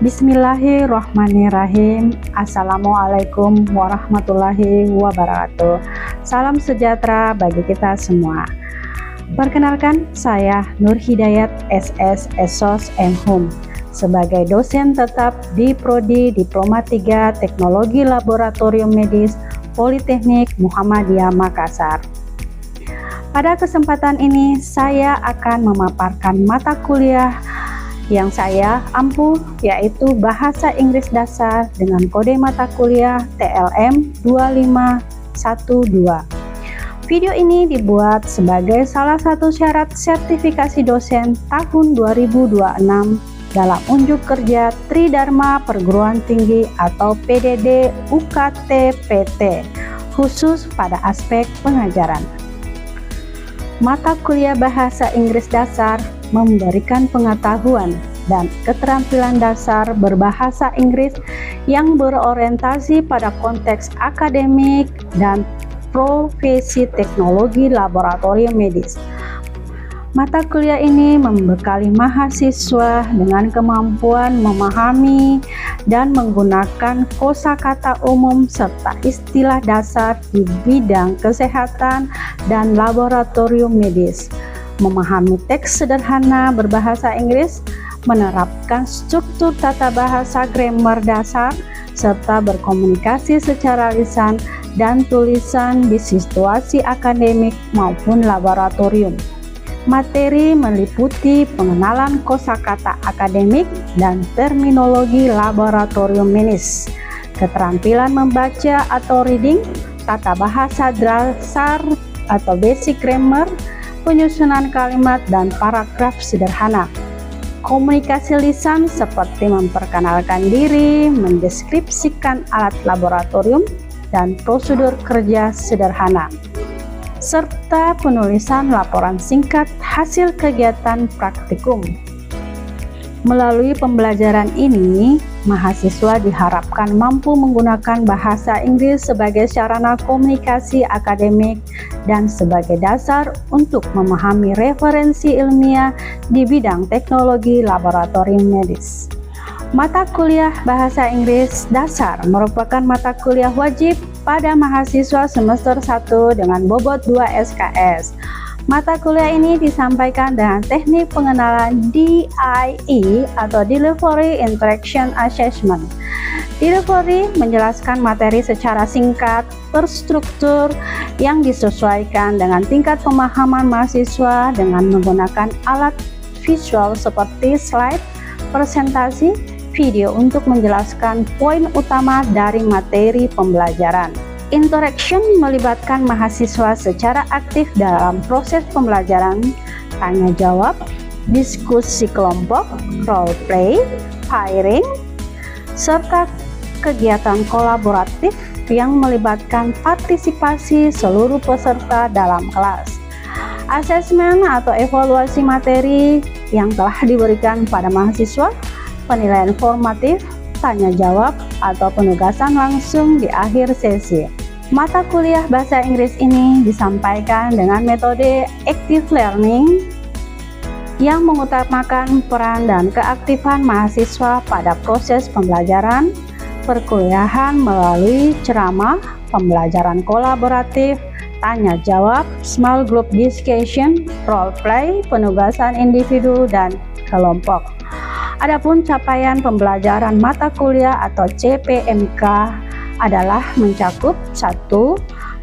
Bismillahirrahmanirrahim. Assalamualaikum warahmatullahi wabarakatuh. Salam sejahtera bagi kita semua. Perkenalkan, saya Nur Hidayat SS Esos Hum sebagai dosen tetap di Prodi Diploma 3 Teknologi Laboratorium Medis Politeknik Muhammadiyah Makassar. Pada kesempatan ini saya akan memaparkan mata kuliah yang saya ampuh, yaitu Bahasa Inggris Dasar dengan kode mata kuliah TLM 2512. Video ini dibuat sebagai salah satu syarat sertifikasi dosen tahun 2026 dalam unjuk kerja Tridharma Perguruan Tinggi atau PDD UKT PT, khusus pada aspek pengajaran. Mata kuliah Bahasa Inggris Dasar memberikan pengetahuan dan keterampilan dasar berbahasa Inggris yang berorientasi pada konteks akademik dan profesi teknologi laboratorium medis. Mata kuliah ini membekali mahasiswa dengan kemampuan memahami dan menggunakan kosakata umum serta istilah dasar di bidang kesehatan dan laboratorium medis, memahami teks sederhana berbahasa Inggris, menerapkan struktur tata bahasa grammar dasar, serta berkomunikasi secara lisan dan tulisan di situasi akademik maupun laboratorium. Materi meliputi pengenalan kosakata akademik dan terminologi laboratorium medis, keterampilan membaca atau reading, tata bahasa dasar atau basic grammar, penyusunan kalimat dan paragraf sederhana, komunikasi lisan seperti memperkenalkan diri, mendeskripsikan alat laboratorium dan prosedur kerja sederhana, serta penulisan laporan singkat hasil kegiatan praktikum. Melalui pembelajaran ini, mahasiswa diharapkan mampu menggunakan bahasa Inggris sebagai sarana komunikasi akademik dan sebagai dasar untuk memahami referensi ilmiah di bidang teknologi laboratorium medis. Mata kuliah Bahasa Inggris Dasar merupakan mata kuliah wajib pada mahasiswa semester 1 dengan bobot 2 SKS. Mata kuliah ini disampaikan dengan teknik pengenalan DIE atau Delivery Interaction Assessment. Delivery menjelaskan materi secara singkat, terstruktur, yang disesuaikan dengan tingkat pemahaman mahasiswa dengan menggunakan alat visual seperti slide, presentasi, video untuk menjelaskan poin utama dari materi pembelajaran. Interaction melibatkan mahasiswa secara aktif dalam proses pembelajaran, tanya jawab, diskusi kelompok, role play, pairing, serta kegiatan kolaboratif yang melibatkan partisipasi seluruh peserta dalam kelas. Asesmen atau evaluasi materi yang telah diberikan pada mahasiswa, penilaian formatif, tanya jawab, atau penugasan langsung di akhir sesi. Mata kuliah bahasa Inggris ini disampaikan dengan metode active learning yang mengutamakan peran dan keaktifan mahasiswa pada proses pembelajaran, perkuliahan melalui ceramah, pembelajaran kolaboratif, tanya jawab, small group discussion, role play, penugasan individu dan kelompok. Adapun capaian pembelajaran mata kuliah atau CPMK adalah mencakup 1.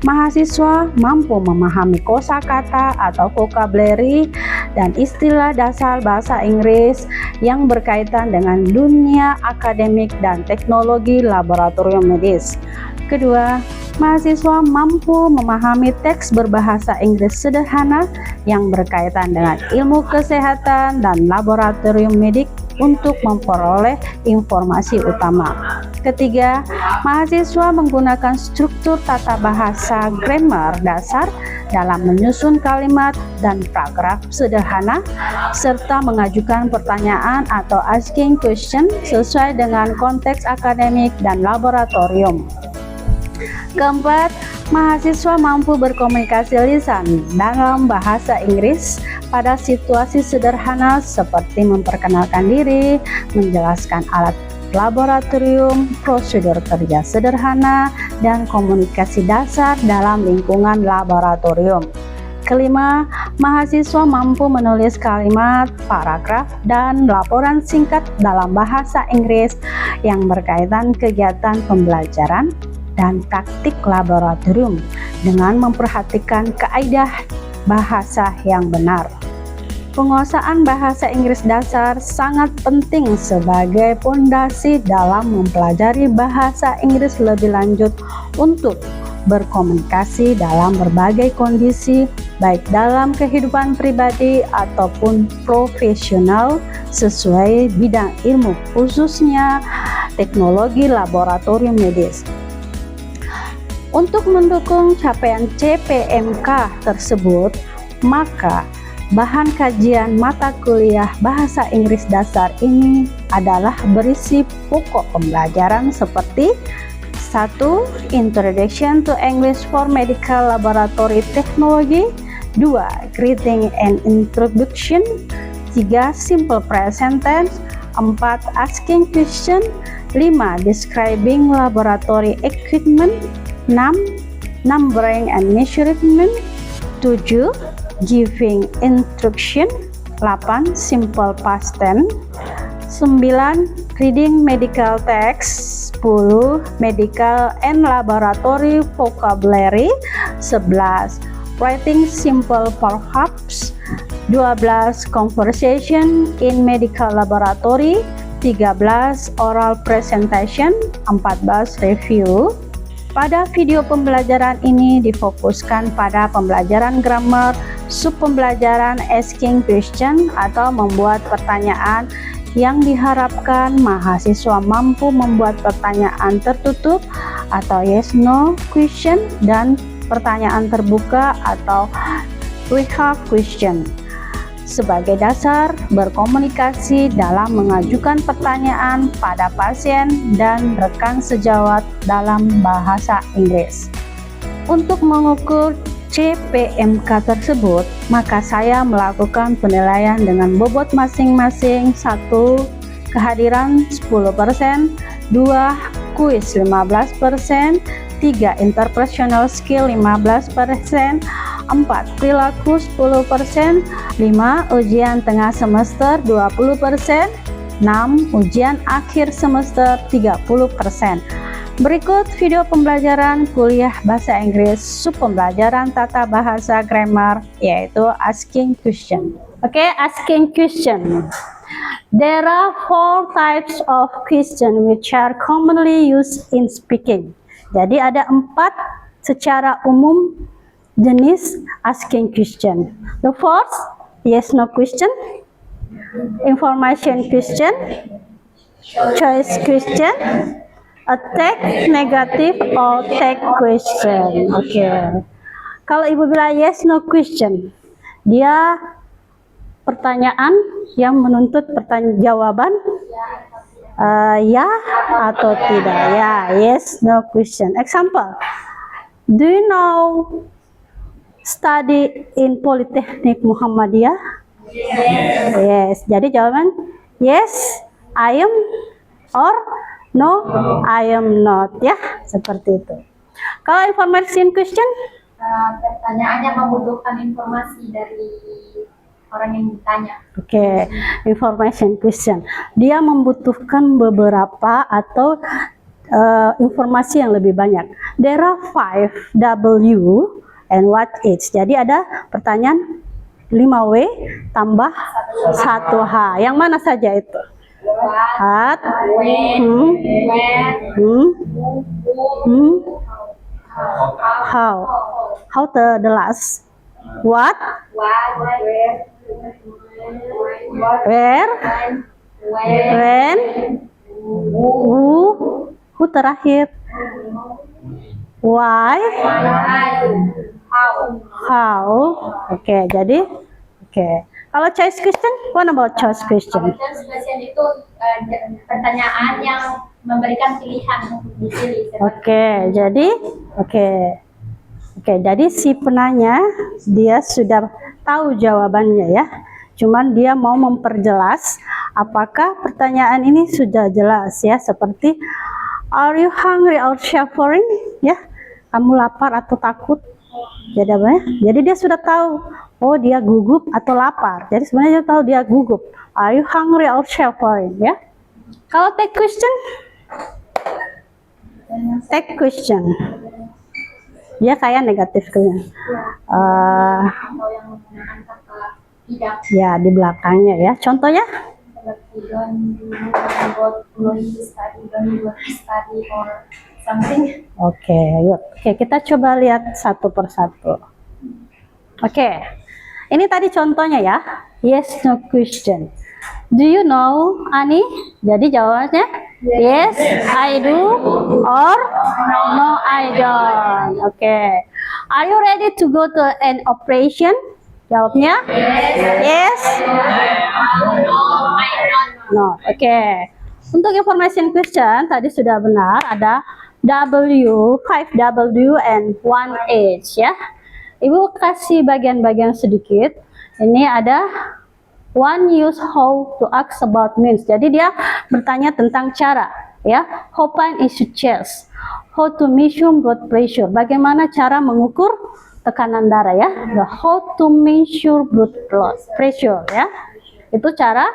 Mahasiswa mampu memahami kosakata atau vocabulary dan istilah dasar bahasa Inggris yang berkaitan dengan dunia akademik dan teknologi laboratorium medis. 2. Mahasiswa mampu memahami teks berbahasa Inggris sederhana yang berkaitan dengan ilmu kesehatan dan laboratorium medik untuk memperoleh informasi utama. 3. Mahasiswa menggunakan struktur tata bahasa grammar dasar dalam menyusun kalimat dan paragraf sederhana, serta mengajukan pertanyaan atau asking question sesuai dengan konteks akademik dan laboratorium. 4. Mahasiswa mampu berkomunikasi lisan dalam bahasa Inggris pada situasi sederhana seperti memperkenalkan diri, menjelaskan alat laboratorium, prosedur kerja sederhana, dan komunikasi dasar dalam lingkungan laboratorium. Kelima, mahasiswa mampu menulis kalimat, paragraf, dan laporan singkat dalam bahasa Inggris yang berkaitan kegiatan pembelajaran dan praktik laboratorium dengan memperhatikan kaidah bahasa yang benar. Penguasaan bahasa Inggris dasar sangat penting sebagai pondasi dalam mempelajari bahasa Inggris lebih lanjut untuk berkomunikasi dalam berbagai kondisi, baik dalam kehidupan pribadi ataupun profesional sesuai bidang ilmu, khususnya teknologi laboratorium medis. Untuk mendukung capaian CPMK tersebut, maka bahan kajian mata kuliah bahasa Inggris dasar ini adalah berisi pokok pembelajaran seperti 1. Introduction to English for Medical Laboratory Technology, 2. Greeting and Introduction, 3. Simple Present Tense, 4. Asking Question, 5. Describing Laboratory Equipment, 6. Numbering and Measurement, 7. Giving Instruction, 8. Simple Past Tense, 9. Reading Medical Text, 10. Medical and Laboratory Vocabulary, 11. Writing Simple Verbs, 12. Conversation in Medical Laboratory, 13. Oral Presentation, 14. Review. Pada video pembelajaran ini difokuskan pada pembelajaran grammar, subpembelajaran asking question atau membuat pertanyaan yang diharapkan mahasiswa mampu membuat pertanyaan tertutup atau yes no question dan pertanyaan terbuka atau we have question sebagai dasar berkomunikasi dalam mengajukan pertanyaan pada pasien dan rekan sejawat dalam bahasa Inggris. Untuk mengukur CPMK tersebut, maka saya melakukan penilaian dengan bobot masing-masing. 1. Kehadiran 10%, 2. Kuis 15%, 3. Interpersonal skill 15%, 4. Perilaku 10%, 5. Ujian tengah semester 20%, 6. Ujian akhir semester 30%. Berikut video pembelajaran kuliah bahasa Inggris subpembelajaran tata bahasa grammar, yaitu asking question. Oke, asking question. There are 4 types of question which are commonly used in speaking. Jadi ada 4 secara umum jenis asking question. The first, yes no question, information question, choice question, attack, negative, or take question. Oke. Kalau ibu bilang yes no question, dia pertanyaan yang menuntut jawaban ya atau tidak. Ya, yes no question. Example, do you know study in Polytechnic Muhammadiyah? Yes. Jadi jawaban yes, I am, or no, I am not. Ya, seperti itu. Kalau information question, pertanyaan yang membutuhkan informasi dari orang yang ditanya. Oke, information question. Dia membutuhkan beberapa atau informasi yang lebih banyak. There are 5 W and what is. Jadi ada pertanyaan 5W tambah 1H. Yang mana saja itu? What, how the last? What, where, when, who terakhir, why, how. Oke, jadi kalau choice question, what about choice question? Choice question itu pertanyaan yang memberikan pilihan untuk dipilih. Oke, jadi Oke, jadi si penanya dia sudah tahu jawabannya ya. Cuman dia mau memperjelas apakah pertanyaan ini sudah jelas ya, seperti are you hungry or suffering? Ya, kamu lapar atau takut? Jadi apa ya? Jadi dia sudah tahu, oh dia gugup atau lapar. Jadi sebenarnya dia tahu dia gugup. Are you hungry or suffering? Ya. Kalau take question, dia kayak negatif atau yang menggunakan kata tidak. ya di belakangnya ya. Contohnya? Seperti don't you study, or something. Oke, yuk. Oke, kita coba lihat satu persatu. Oke, ini tadi contohnya ya. Yes, no question. Do you know, Ani? Jadi jawabannya yes, I do, or no, I don't. Oke. Are you ready to go to an operation? Jawabnya yes. No. Oke. Untuk information question tadi sudah benar, ada W, 5W and 1H ya. Ibu kasih bagian-bagian sedikit. Ini ada one use how to ask about means. Jadi dia bertanya tentang cara ya. How fine is your chest? How to measure blood pressure? Bagaimana cara mengukur tekanan darah ya? The how to measure blood pressure ya. Itu cara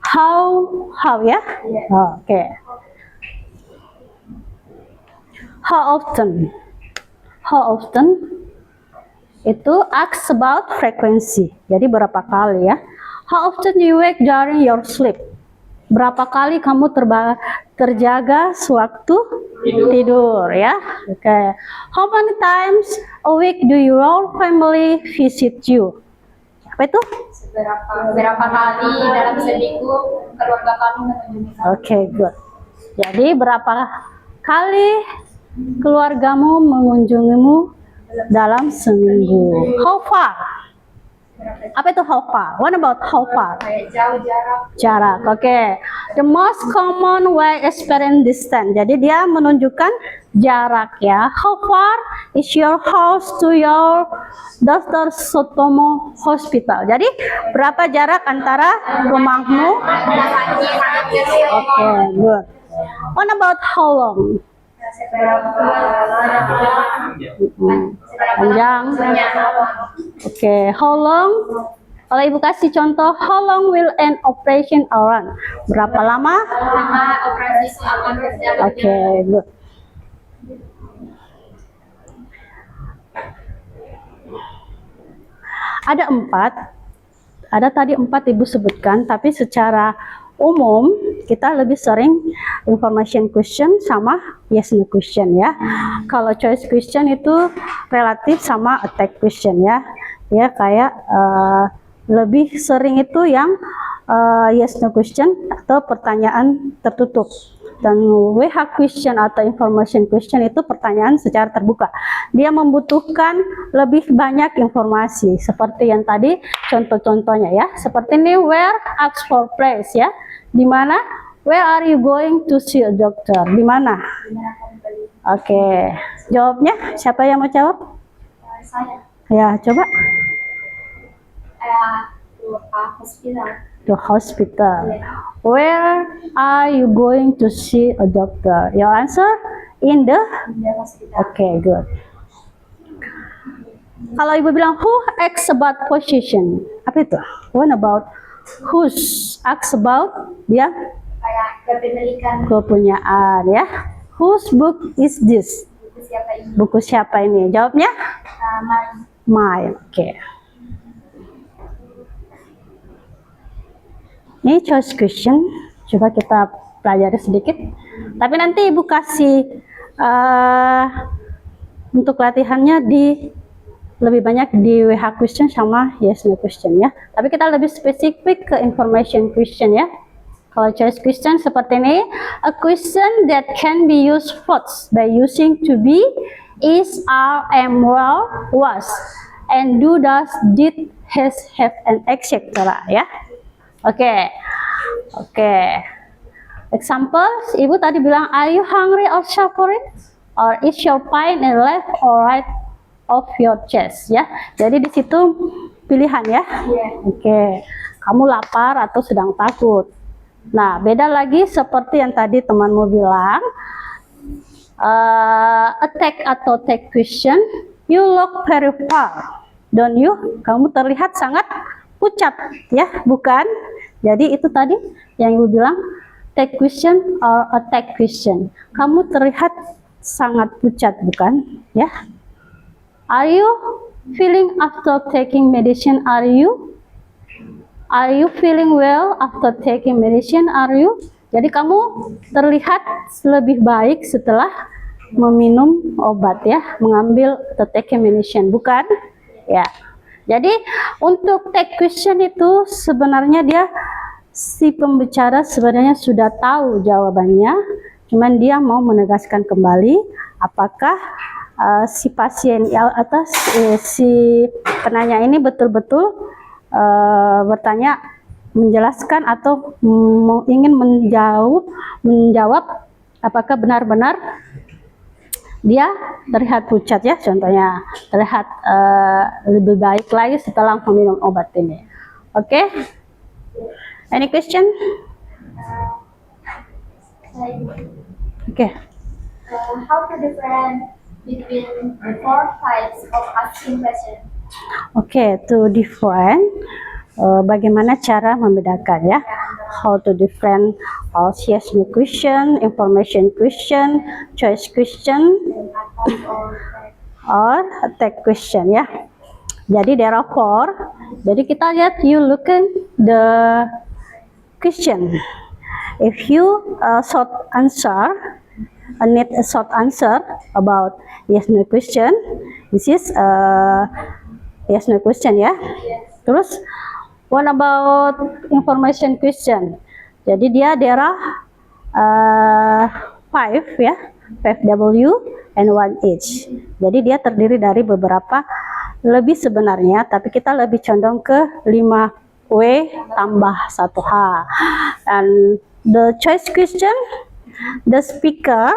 how ya. Oke. How often itu ask about frequency. Jadi berapa kali ya? How often you wake during your sleep? Berapa kali kamu terjaga sewaktu tidur ya? Oke. How many times a week do your family visit you? Apa itu? Berapa kali dalam seminggu keluarga kamu mengunjungi kamu? Oke, good. Jadi berapa kali keluargamu mengunjungimu dalam seminggu? How far? Apa itu how far? What about how far? Kayak jauh Jarak. Oke. The most common way experience distance. Jadi dia menunjukkan jarak ya. How far is your house to your Dr. Sutomo Hospital? Jadi berapa jarak antara rumahmu? Oke, good. What about how long? Panjang. Oke, how long? Kalau ibu kasih contoh, how long will an operation run? Berapa lama? Operasi itu akan berjalan. Oke, good. Ada 4. Ada tadi 4 ibu sebutkan, tapi secara umum kita lebih sering information question sama yes no question ya. Kalau choice question itu relatif sama attack question ya. Ya kayak lebih sering itu yang yes no question atau pertanyaan tertutup. Dan WH question atau information question itu pertanyaan secara terbuka. Dia membutuhkan lebih banyak informasi seperti yang tadi contoh-contohnya ya. Seperti ini where ask for place ya. Di mana? Where are you going to see a doctor? Di mana? Oke. Jawabnya siapa yang mau jawab? Saya. Ya, coba. Hospital. To hospital. Where are you going to see a doctor? Your answer in the Hospital. Okay, good. Kalau ibu bilang who asks about position, apa itu? What about whose asks about dia Kayak kepemilikan. kepunyaan ya. Whose book is this? Buku siapa ini? Buku siapa ini? Jawabnya mine. Oke. Ini choice question. Coba kita pelajari sedikit. Tapi nanti ibu kasih untuk latihannya lebih banyak di WH question sama yes no question ya. Tapi kita lebih spesifik ke information question ya. Kalau choice question seperti ini, a question that can be used first by using to be, is, are, am, were, was, and do, does, did, has, have, and etc. ya. Oke. Examples, ibu tadi bilang, are you hungry or suffering? Or is your pain in left or right of your chest ya. Jadi di situ pilihan ya. Oke. Kamu lapar atau sedang takut. Nah, beda lagi seperti yang tadi temanmu bilang. Attack atau take question. You look very far. Don't you? Kamu terlihat sangat pucat ya, bukan? Jadi itu tadi yang ibu bilang take question or attack question. Kamu terlihat sangat pucat, bukan? Ya. Are you feeling after taking medicine? Are you? Are you feeling well after taking medicine? Are you? Jadi kamu terlihat lebih baik setelah meminum obat ya, mengambil atau taking medicine, bukan? Ya. Jadi untuk take question itu sebenarnya si pembicara sebenarnya sudah tahu jawabannya, cuman dia mau menegaskan kembali apakah si pasien atau si penanya ini betul-betul bertanya, menjelaskan atau ingin menjawab apakah benar-benar dia terlihat pucat ya, contohnya terlihat lebih baik lagi setelah meminum obat ini. Oke? Any question? Okay. How to different between the four types of asking questions? Okay, to different. Bagaimana cara membedakan ya? How to different yes no question, information question, choice question, or attack question ya. Jadi there are four. Jadi kita lihat, you look at the question. If you short answer, need a short answer about yes no question, this is yes no question ya. Terus what about information question? Jadi there are 5 ya, 5W and 1H. Jadi dia terdiri dari beberapa lebih sebenarnya, tapi kita lebih condong ke 5W tambah 1H. And the choice question, the speaker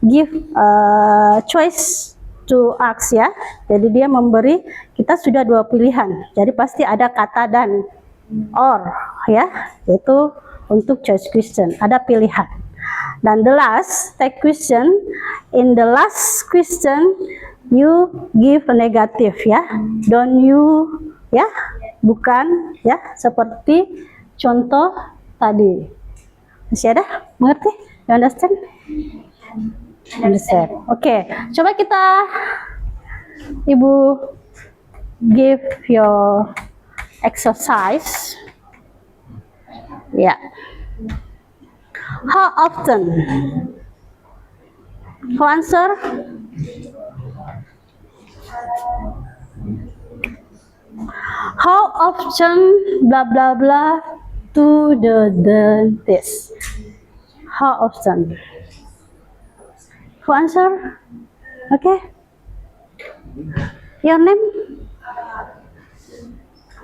give choice to ask ya. Jadi dia memberi, kita sudah 2 pilihan. Jadi pasti ada kata dan or ya. Itu untuk choice question, ada pilihan. Dan the last take question, in the last question you give a negative ya. Don't you ya, bukan ya, seperti contoh tadi. Masih ada? Mengerti? You understand? Understand. Oke, coba kita Ibu give your exercise. Ya. Yeah. How often? Who answer? How often blah blah blah to the dentist? How often? Who answer? Okay. Your name?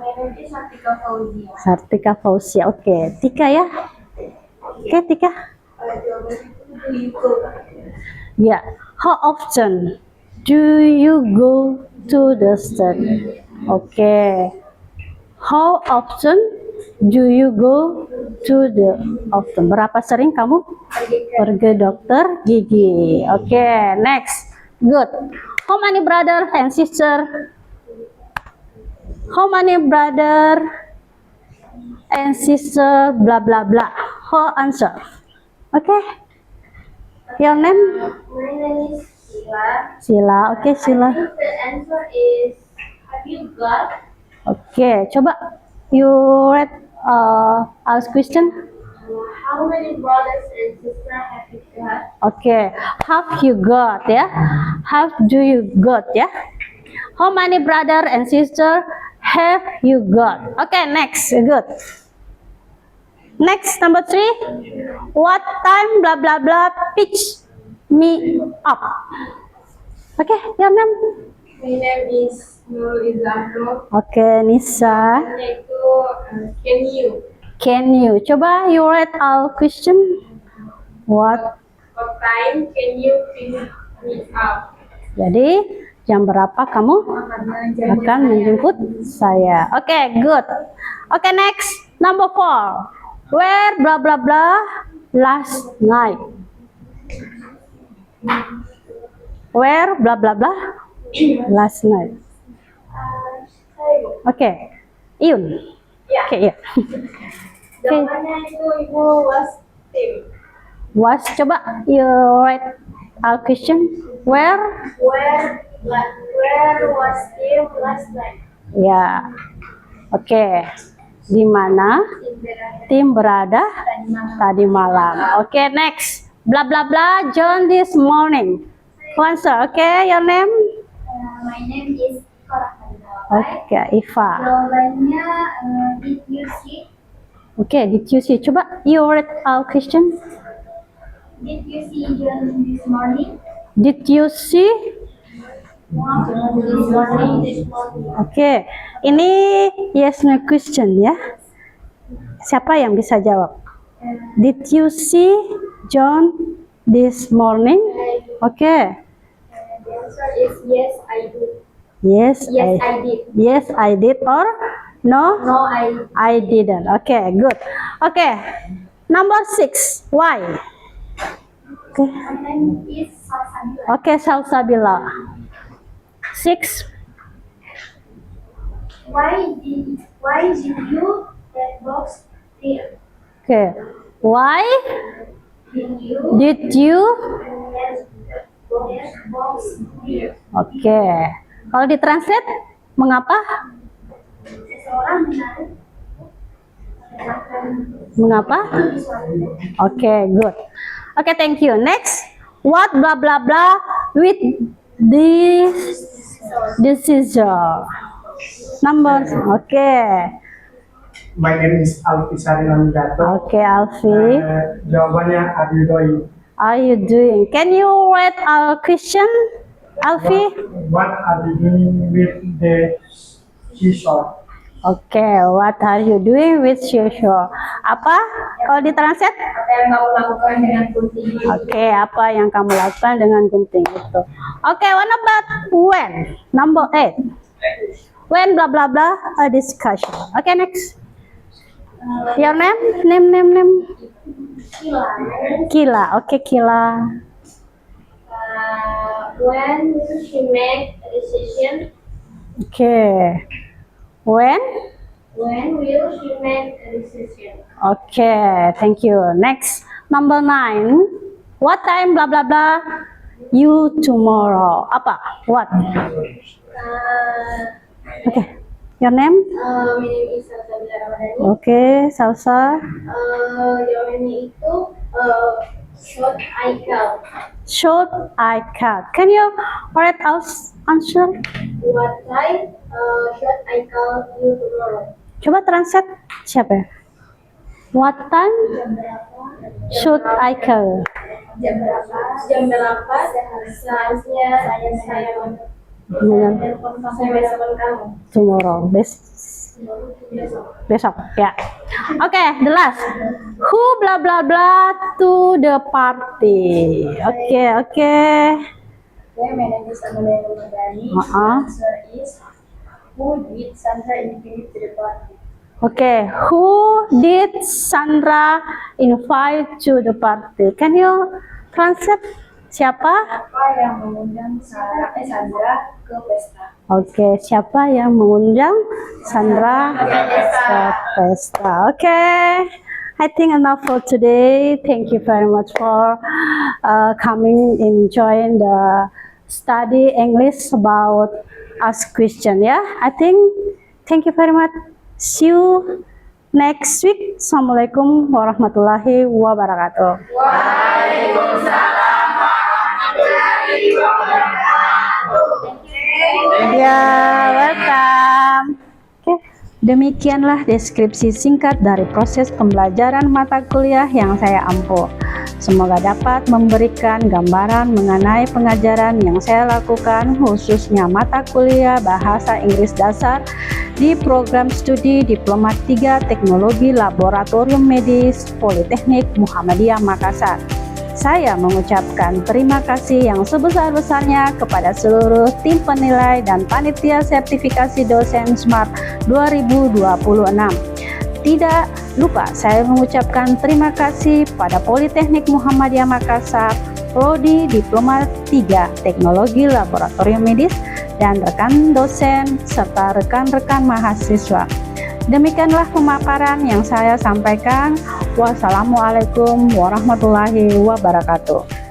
My name is Sartika Fauzia. Sartika Fauzia. Oke, Tika ya. Oke, Tika. Ya. How often do you go to the study? Oke. How often do you go to the often? Berapa sering kamu pergi dokter gigi? Oke, next. Good. How many brother and sister? How many brother and sister blah blah blah? How answer? Okay. Your name? My name is Sheila. Sheila. Okay, Sheila. I think the answer is, have you got? Okay, coba you read ask question. How many brothers and sisters have you got? Okay, have you got ya? Have do you got ya? How many brother and sister have you got? Okay, next. Good. Next, number 3. What time blah blah blah pitch me up? Okay, your name? My name is Nurul Izahro. Okay, Nisa. Yaitu can you? Can you? Coba you read all question. What What time can you pick me up? Jadi jam berapa kamu akan menjemput saya? Oke, good. Oke, next number 4. Where blah blah blah last night? Where blah blah blah last night? Oke, Iyun. Oke, iya. Jawabannya itu Ibu was tim. Was, coba you write our question. Where? Where was Tim last night? Ya. Oke. Di mana tim berada tadi malam? Oke, next. Blah blah blah John this morning. Answer. Oke, your name? My name is Ika. Oke, Iva. Jawabannya did you see? Oke, did you see? Coba you write our question. Did you see John this morning? Did you see? This morning. Oke, ini yes no question ya. Siapa yang bisa jawab? Did you see John this morning? Oke. The answer is yes, I did. Yes, Yes, I did. Yes, I did or no? No, I didn't. Okay, good. Okay, number 6. Why? Okay, my name is Salsabila. okay, Salsabila. 6. Why did you that box here? Okay, why Did you did you? that box here? Okay, kalau ditranslate, mengapa? Seseorang menaruh Mengapa? Okay, good. Okay, thank you. Next, what blah blah blah with this scissor? Number. Okay. My name is Alfi Sarinamidato. Okay, Alfi. Jawabannya are you doing? Are you doing? Can you read our question, Alfi? What are you doing with the seashore? Okay, what are you doing with seashore? Apa? Kalau ditranslate? Apa yang kamu lakukan dengan gunting? Oke, apa yang kamu lakukan dengan gunting itu? Oke, what about when? Number 8. When blah blah blah a discussion. Oke, next. Your name? Name. Kila. Oke, Kila. When will she make a decision? Oke. When? When will she make a decision? Oke, thank you. Next, number 9. What time blah blah blah you tomorrow? Apa? What? Oke. Your name? My name is Salsabila Ramadhani. Oke, Salsa. Jawabannya itu short I call. Should I cut? Can you write us answer? What time should I call you tomorrow? Coba translate siapa ya? What time Jam berapa? should I call? Jam berapa? Jam berapa seharusnya saya telepon kamu? Tomorrow, besok ya. Oke, the last. Who blah blah blah to the party? Oke. Okay, my name is Amelia Ramadhani. Uh-uh. Answer is who did Sandra invite to the party? Oke, who did Sandra invite to the party? Can you translate siapa? Apa yang mengundang Sandra ke pesta? Oke, siapa yang mengundang Sandra ke pesta? Oke, I think enough for today. Thank you very much for coming and join the study English about Ask Question. Ya, I think thank you very much. See you next week. Assalamualaikum warahmatullahi wabarakatuh. Ya, welcome. Oke, demikianlah deskripsi singkat dari proses pembelajaran mata kuliah yang saya ampuh. Semoga dapat memberikan gambaran mengenai pengajaran yang saya lakukan, khususnya mata kuliah Bahasa Inggris Dasar di program studi Diploma 3 Teknologi Laboratorium Medis Politeknik Muhammadiyah Makassar. Saya mengucapkan terima kasih yang sebesar-besarnya kepada seluruh tim penilai dan panitia sertifikasi dosen SMART 2026. Tidak lupa saya mengucapkan terima kasih pada Politeknik Muhammadiyah Makassar, Prodi Diploma 3 Teknologi Laboratorium Medis, dan rekan dosen serta rekan-rekan mahasiswa. Demikianlah pemaparan yang saya sampaikan. Wassalamualaikum warahmatullahi wabarakatuh.